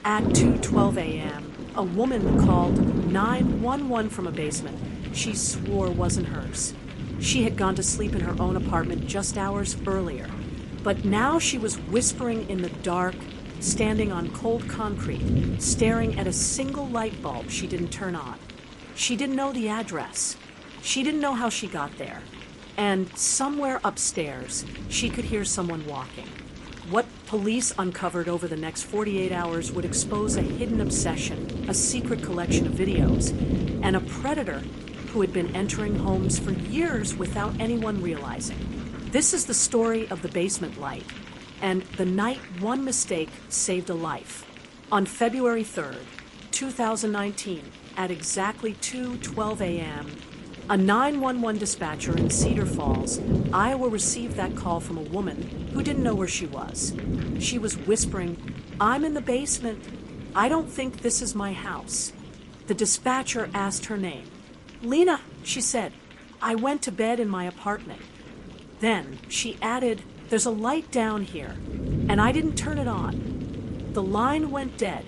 At 2:12 a.m., a woman called 911 from a basement she swore wasn't hers. She had gone to sleep in her own apartment just hours earlier, but now she was whispering in the dark, standing on cold concrete, staring at a single light bulb she didn't turn on. She didn't know the address. She didn't know how she got there. And somewhere upstairs, she could hear someone walking. What police uncovered over the next 48 hours would expose a hidden obsession, a secret collection of videos, and a predator who had been entering homes for years without anyone realizing. This is the story of the basement light, and the night one mistake saved a life. On February 3rd, 2019, at exactly 2:12 a.m., a 911 dispatcher in Cedar Falls, Iowa received that call from a woman who didn't know where she was. She was whispering, "I'm in the basement. I don't think this is my house." The dispatcher asked her name. "Lena," she said, "I went to bed in my apartment." Then she added, "There's a light down here, and I didn't turn it on." The line went dead.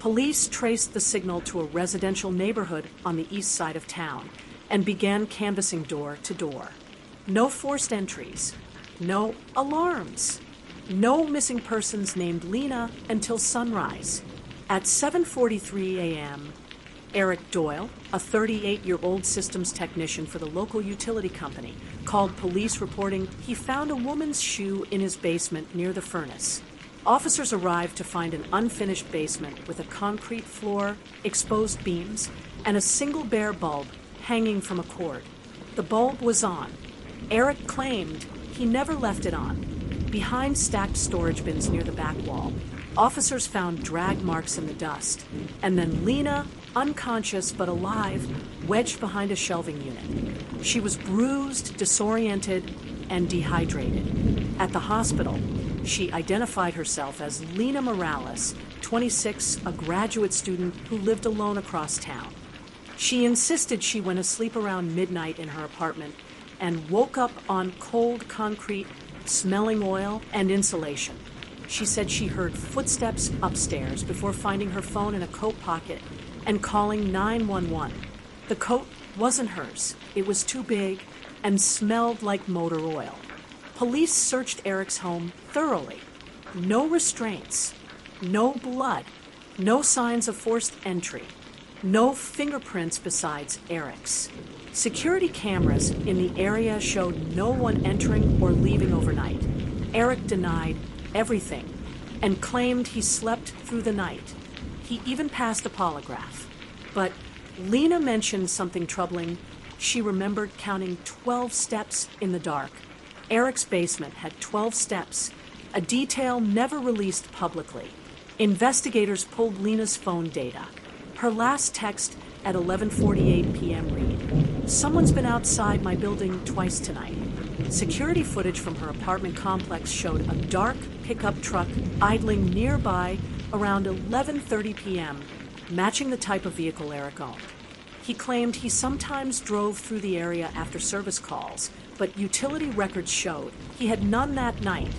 Police traced the signal to a residential neighborhood on the east side of town and began canvassing door to door. No forced entries, no alarms, no missing persons named Lena until sunrise. At 7:43 a.m., Eric Doyle, a 38-year-old systems technician for the local utility company, called police reporting he found a woman's shoe in his basement near the furnace. Officers arrived to find an unfinished basement with a concrete floor, exposed beams, and a single bare bulb hanging from a cord. The bulb was on. Eric claimed he never left it on. Behind stacked storage bins near the back wall, officers found drag marks in the dust, and then Lena, unconscious but alive, wedged behind a shelving unit. She was bruised, disoriented, and dehydrated. At the hospital, she identified herself as Lena Morales, 26, a graduate student who lived alone across town. She insisted she went asleep around midnight in her apartment and woke up on cold concrete, smelling oil and insulation. She said she heard footsteps upstairs before finding her phone in a coat pocket and calling 911. The coat wasn't hers. It was too big and smelled like motor oil. Police searched Eric's home thoroughly. No restraints, no blood, no signs of forced entry, no fingerprints besides Eric's. Security cameras in the area showed no one entering or leaving overnight. Eric denied everything and claimed he slept through the night. He even passed a polygraph. But Lena mentioned something troubling. She remembered counting 12 steps in the dark. Eric's basement had 12 steps, a detail never released publicly. Investigators pulled Lena's phone data. Her last text at 11:48 p.m. read, "Someone's been outside my building twice tonight." Security footage from her apartment complex showed a dark pickup truck idling nearby around 11:30 p.m., matching the type of vehicle Eric owned. He claimed he sometimes drove through the area after service calls, but utility records showed he had none that night.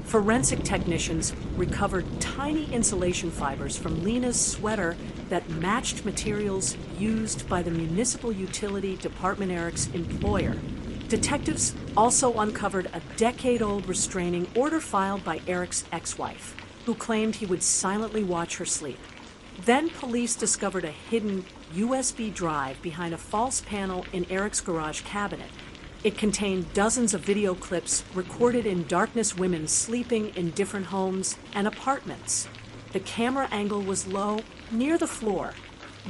Forensic technicians recovered tiny insulation fibers from Lena's sweater that matched materials used by the municipal utility department Eric's employer. Detectives also uncovered a decade-old restraining order filed by Eric's ex-wife, who claimed he would silently watch her sleep. Then police discovered a hidden USB drive behind a false panel in Eric's garage cabinet. It contained dozens of video clips recorded in darkness, women sleeping in different homes and apartments. The camera angle was low, near the floor.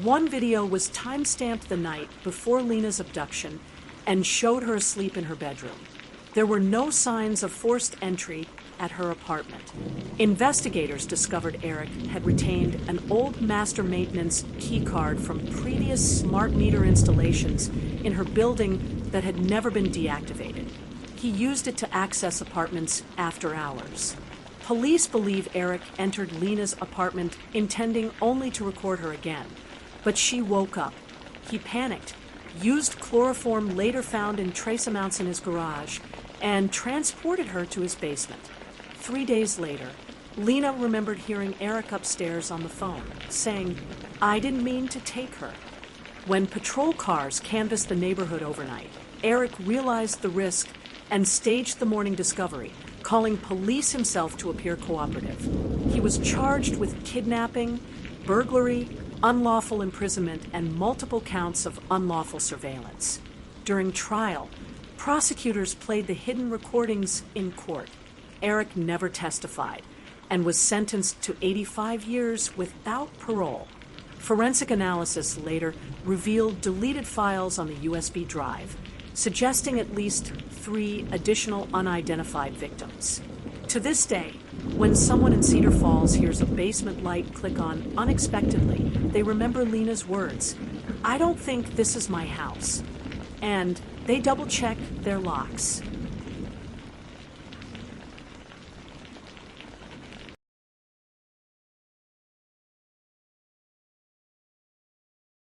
One video was time-stamped the night before Lena's abduction and showed her asleep in her bedroom. There were no signs of forced entry at her apartment. Investigators discovered Eric had retained an old master maintenance keycard from previous smart meter installations in her building that had never been deactivated. He used it to access apartments after hours. Police believe Eric entered Lena's apartment intending only to record her again, but she woke up. He panicked, used chloroform later found in trace amounts in his garage, and transported her to his basement. 3 days later, Lena remembered hearing Eric upstairs on the phone, saying, "I didn't mean to take her." When patrol cars canvassed the neighborhood overnight, Eric realized the risk and staged the morning discovery, calling police himself to appear cooperative. He was charged with kidnapping, burglary, unlawful imprisonment, and multiple counts of unlawful surveillance. During trial, prosecutors played the hidden recordings in court. Eric never testified and was sentenced to 85 years without parole. Forensic analysis later revealed deleted files on the USB drive, suggesting at least 3 additional unidentified victims. To this day, when someone in Cedar Falls hears a basement light click on unexpectedly, they remember Lena's words, "I don't think this is my house." And they double-check their locks.